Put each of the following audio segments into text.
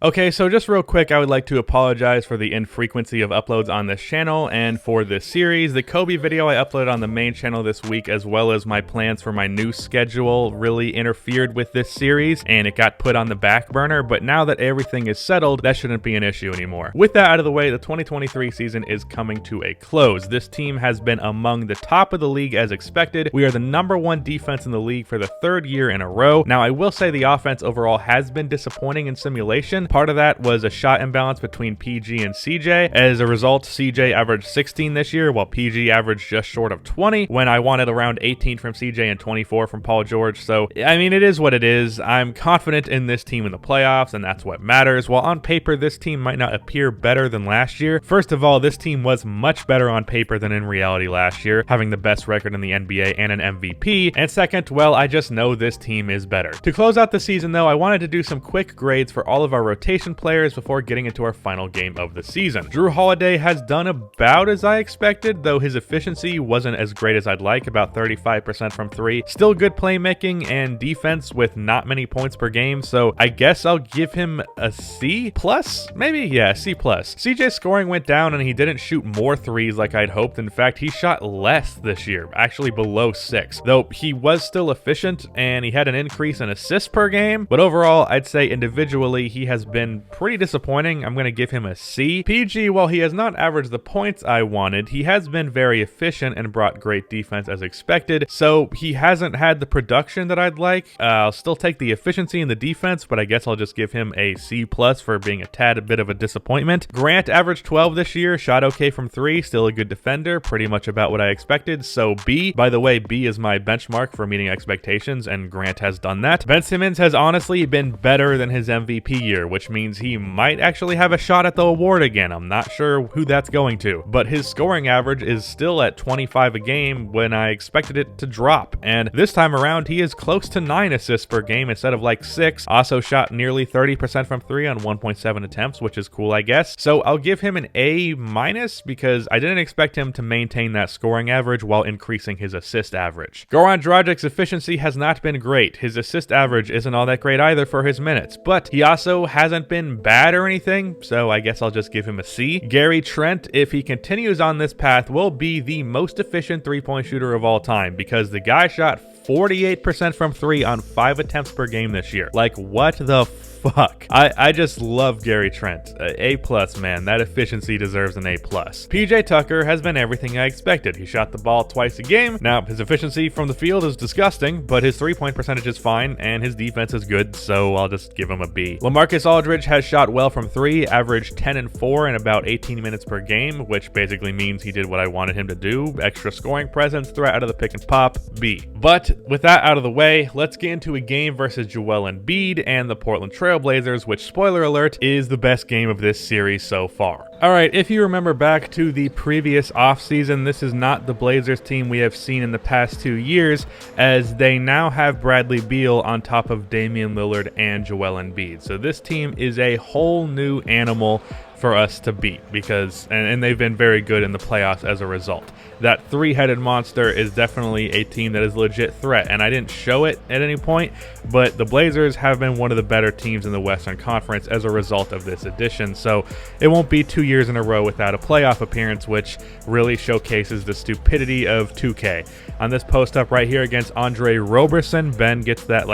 Okay, so just real quick, I would like to apologize for the infrequency of uploads on this channel and for this series. The Kobe video I uploaded on the main channel this week, as well as my plans for my new schedule, really interfered with this series and it got put on the back burner, but now that everything is settled, that shouldn't be an issue anymore. With that out of the way, the 2023 season is coming to a close. This team has been among the top of the league as expected. We are the #1 defense in the league for the 3rd year in a row. Now, I will say the offense overall has been disappointing in simulation. Part of that was a shot imbalance between PG and CJ. As a result, CJ averaged 16 this year, while PG averaged just short of 20, when I wanted around 18 from CJ and 24 from Paul George. So, I mean, it is what it is. I'm confident in this team in the playoffs, and that's what matters. While on paper, this team might not appear better than last year. First of all, this team was much better on paper than in reality last year, having the best record in the NBA and an MVP. And second, well, I just know this team is better. To close out the season, though, I wanted to do some quick grades for all of our rotation players before getting into our final game of the season. Drew Holiday has done about as I expected, though his efficiency wasn't as great as I'd like, about 35% from 3. Still good playmaking and defense with not many points per game, so I guess I'll give him a C+? Maybe? Yeah, C+. CJ's scoring went down and he didn't shoot more threes like I'd hoped. In fact, he shot less this year, actually below 6, though he was still efficient and he had an increase in assists per game, but overall, I'd say individually, he has been pretty disappointing. I'm going to give him a C. PG, while he has not averaged the points I wanted, he has been very efficient and brought great defense as expected, so he hasn't had the production that I'd like. I'll still take the efficiency and the defense, but I guess I'll just give him a C+ for being a tad bit of a disappointment. Grant averaged 12 this year, shot okay from 3, still a good defender, pretty much about what I expected, so B. By the way, B is my benchmark for meeting expectations, and Grant has done that. Ben Simmons has honestly been better than his MVP year, which means he might actually have a shot at the award again. I'm not sure who that's going to, but his scoring average is still at 25 a game when I expected it to drop, and this time around he is close to 9 assists per game instead of like 6. Also shot nearly 30% from 3 on 1.7 attempts, which is cool, I guess. So I'll give him an A- because I didn't expect him to maintain that scoring average while increasing his assist average. Goran Dragic's efficiency has not been great. His assist average isn't all that great either for his minutes, but he also hasn't been bad or anything, so I guess I'll just give him a C. Gary Trent, if he continues on this path, will be the most efficient three-point shooter of all time because the guy shot 48% from 3 on 5 attempts per game this year. Like, what the fuck? I just love Gary Trent. A+, man. That efficiency deserves an A+. PJ Tucker has been everything I expected. He shot the ball twice a game. Now, his efficiency from the field is disgusting, but his three-point percentage is fine, and his defense is good, so I'll just give him a B. LaMarcus Aldridge has shot well from 3, averaged 10 and 4 in about 18 minutes per game, which basically means he did what I wanted him to do. Extra scoring presence, threat out of the pick and pop, B. But with that out of the way, let's get into a game versus Joel Embiid and the Portland Trailblazers, which, spoiler alert, is the best game of this series so far. Alright, if you remember back to the previous offseason, this is not the Blazers team we have seen in the past 2 years, as they now have Bradley Beal on top of Damian Lillard and Joel Embiid. So this team is a whole new animal for us to beat because and they've been very good in the playoffs as a result. That three-headed monster is definitely a team that is a legit threat, and I didn't show it at any point, but the Blazers have been one of the better teams in the Western Conference as a result of this addition, so it won't be 2 years in a row without a playoff appearance, which really showcases the stupidity of 2K. On this post-up right here against Andre Roberson, Ben gets that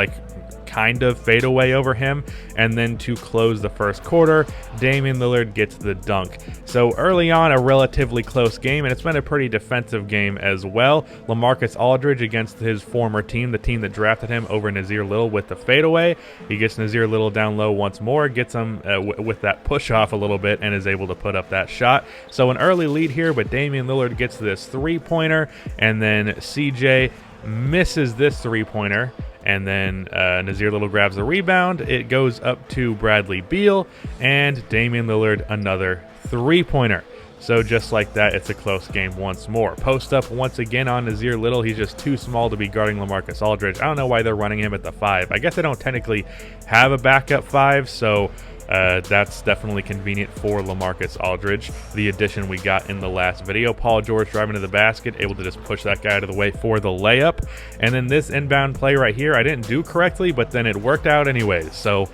kind of fadeaway over him, and then to close the first quarter, Damian Lillard gets the dunk. So early on, a relatively close game, and it's been a pretty defensive game as well. LaMarcus Aldridge against his former team, the team that drafted him, over Nasir Little with the fadeaway. He gets Nasir Little down low once more, gets him with that push off a little bit, and is able to put up that shot. So an early lead here, but Damian Lillard gets this three-pointer, and then CJ misses this three-pointer, and then Nasir Little grabs the rebound. It goes up to Bradley Beal, and Damian Lillard another three-pointer. So just like that, it's a close game once more. Post up once again on Nasir Little. He's just too small to be guarding LaMarcus Aldridge. I don't know why they're running him at the 5. I guess they don't technically have a backup 5, so That's definitely convenient for LaMarcus Aldridge, the addition we got in the last video. Paul George driving to the basket, able to just push that guy out of the way for the layup. And then this inbound play right here, I didn't do correctly, but then it worked out anyways. So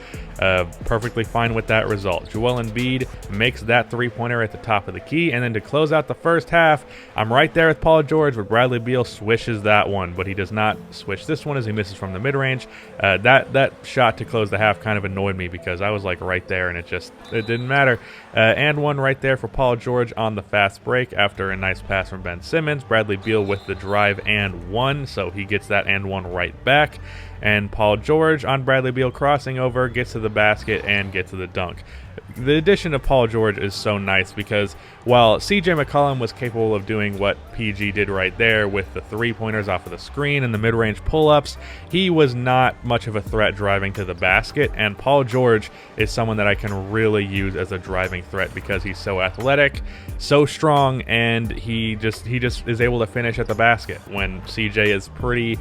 perfectly fine with that result. Joel Embiid makes that three-pointer at the top of the key, and then to close out the first half, I'm right there with Paul George, but Bradley Beal swishes that one, but he does not switch this one as he misses from the mid-range. That shot to close the half kind of annoyed me because I was like right there, and it didn't matter. And one right there for Paul George on the fast break after a nice pass from Ben Simmons. Bradley Beal with the drive and one, so he gets that and one right back. And Paul George on Bradley Beal crossing over, gets to the basket and gets to the dunk. The addition of Paul George is so nice because while CJ McCollum was capable of doing what PG did right there with the three-pointers off of the screen and the mid-range pull-ups, he was not much of a threat driving to the basket, and Paul George is someone that I can really use as a driving threat because he's so athletic, so strong, and he just is able to finish at the basket when CJ is pretty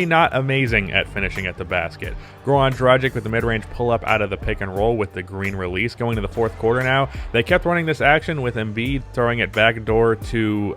not amazing at finishing at the basket. Goran Dragic with the mid-range pull-up out of the pick and roll with the green release going to the fourth quarter now. They kept running this action with Embiid throwing it backdoor to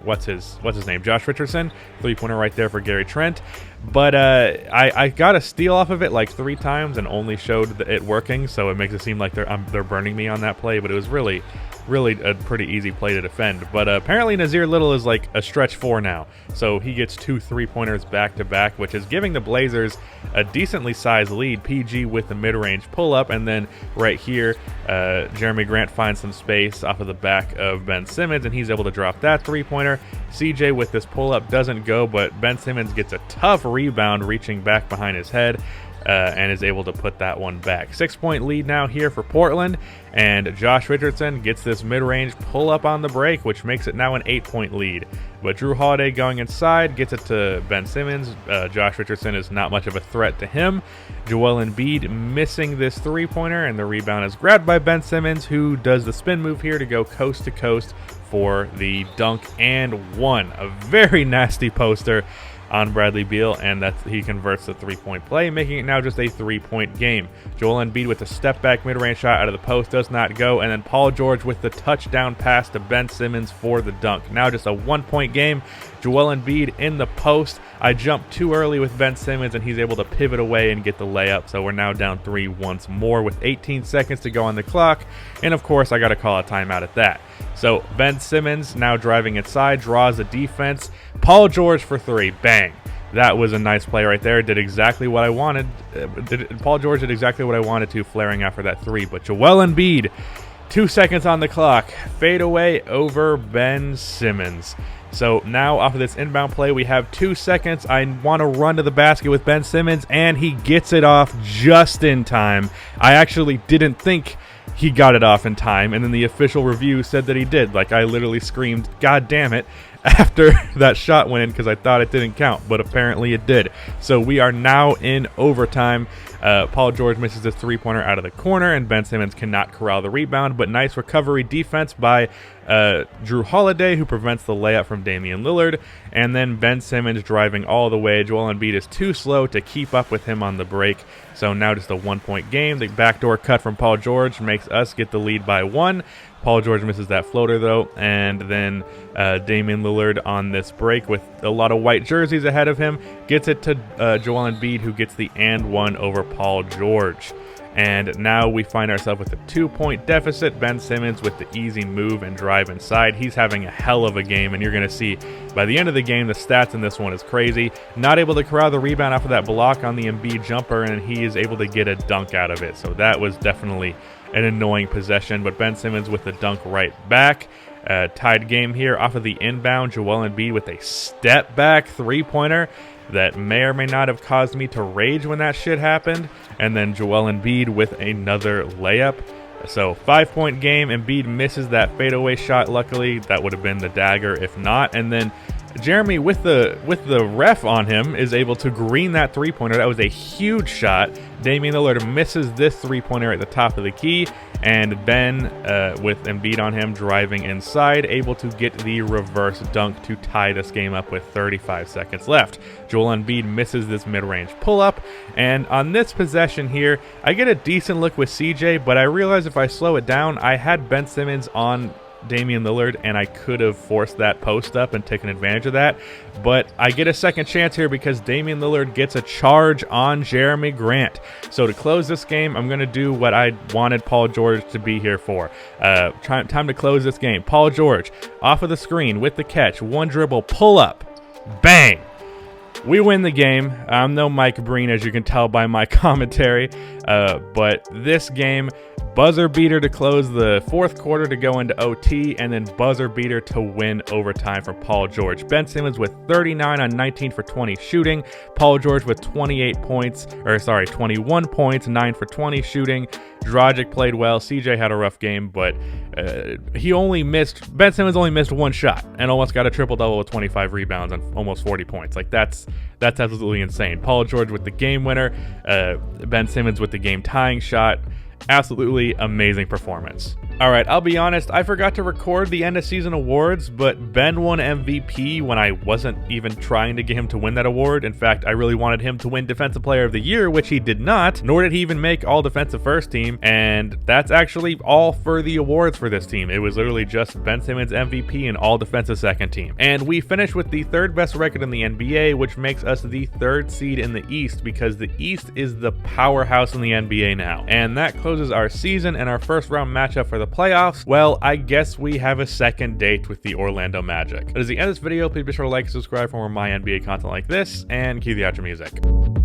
what's his name? Josh Richardson. Three-pointer right there for Gary Trent. But I got a steal off of it like 3 times and only showed it working, so it makes it seem like they're burning me on that play, but it was really a pretty easy play to defend. But apparently Nazir Little is like a stretch 4 now, so he gets 2 3-pointers back-to-back, which is giving the Blazers a decently sized lead. PG with the mid-range pull-up, and then right here Jeremy Grant finds some space off of the back of Ben Simmons, and he's able to drop that 3-pointer. CJ with this pull-up doesn't go, but Ben Simmons gets a tough rebound reaching back behind his head. And is able to put that one back. 6-point lead now here for Portland, and Josh Richardson gets this mid-range pull-up on the break, which makes it now an 8-point lead. But Drew Holiday going inside gets it to Ben Simmons. Josh Richardson is not much of a threat to him. Joel Embiid missing this 3-pointer, and the rebound is grabbed by Ben Simmons, who does the spin move here to go coast to coast for the dunk and one. A very nasty poster on Bradley Beal, and he converts the 3-point play, making it now just a 3-point game. Joel Embiid with a step-back mid-range shot out of the post does not go, and then Paul George with the touchdown pass to Ben Simmons for the dunk. Now just a 1-point game. Joel Embiid in the post. I jumped too early with Ben Simmons, and he's able to pivot away and get the layup, so we're now down 3 once more with 18 seconds to go on the clock, and of course I got to call a timeout at that. So Ben Simmons now driving inside, draws the defense. Paul George for 3, bang. That was a nice play right there. Did exactly what I wanted. Paul George did exactly what I wanted to, flaring after that 3. But Joel Embiid, 2 seconds on the clock, fade away over Ben Simmons. So now off of this inbound play, we have 2 seconds. I want to run to the basket with Ben Simmons, and he gets it off just in time. I actually didn't think he got it off in time, and then the official review said that he did. Like, I literally screamed, "God damn it," after that shot went in because I thought it didn't count, but apparently it did. So we are now in overtime. Paul George misses this 3-pointer out of the corner, and Ben Simmons cannot corral the rebound, but nice recovery defense by Drew Holiday, who prevents the layup from Damian Lillard, and then Ben Simmons driving all the way. Joel Embiid is too slow to keep up with him on the break, so now just a 1-point game. The backdoor cut from Paul George makes us get the lead by 1. Paul George misses that floater, though, and then Damian Lillard on this break with a lot of white jerseys ahead of him gets it to Joel Embiid, who gets the and one over Paul George. And now we find ourselves with a 2-point deficit. Ben Simmons with the easy move and drive inside. He's having a hell of a game, and you're going to see by the end of the game, the stats in this one is crazy. Not able to corral the rebound after that block on the Embiid jumper, and he is able to get a dunk out of it. So that was definitely an annoying possession, but Ben Simmons with the dunk right back. Tied game here off of the inbound. Joel Embiid with a step-back 3-pointer that may or may not have caused me to rage when that shit happened. And then Joel Embiid with another layup. So 5-point game. Embiid misses that fadeaway shot. Luckily, that would have been the dagger if not. And then Jeremy, with the ref on him, is able to green that three-pointer. That was a huge shot. Damian Lillard misses this three-pointer at the top of the key, and Ben, with Embiid on him, driving inside, able to get the reverse dunk to tie this game up with 35 seconds left. Joel Embiid misses this mid-range pull-up, and on this possession here, I get a decent look with CJ, but I realize if I slow it down, I had Ben Simmons on Damian Lillard, and I could have forced that post up and taken advantage of that, but I get a second chance here because Damian Lillard gets a charge on Jeremy Grant. So to close this game, I'm going to do what I wanted Paul George to be here for. Time to close this game. Paul George off of the screen with the catch, one dribble, pull up, bang. We win the game. I'm no Mike Breen, as you can tell by my commentary, but this game, buzzer beater to close the fourth quarter to go into OT, and then buzzer beater to win overtime for Paul George. Ben Simmons with 39 on 19 for 20 shooting. Paul George with 21 points, 9 for 20 shooting. Dragic played well. CJ had a rough game, but Ben Simmons only missed one shot and almost got a triple-double with 25 rebounds and almost 40 points. Like, that's absolutely insane. Paul George with the game winner. Ben Simmons with the game-tying shot. Absolutely amazing performance. All right, I'll be honest, I forgot to record the end of season awards, but Ben won MVP when I wasn't even trying to get him to win that award. In fact, I really wanted him to win Defensive Player of the Year, which he did not, nor did he even make All Defensive First Team, and that's actually all for the awards for this team. It was literally just Ben Simmons MVP and All Defensive Second Team. And we finished with the third best record in the NBA, which makes us the third seed in the East, because the East is the powerhouse in the NBA now. And that closes our season and our first round matchup for the playoffs. Well, I guess we have a second date with the Orlando Magic. That is the end of this video. Please be sure to like and subscribe for more MyNBA content like this, and cue the outro music.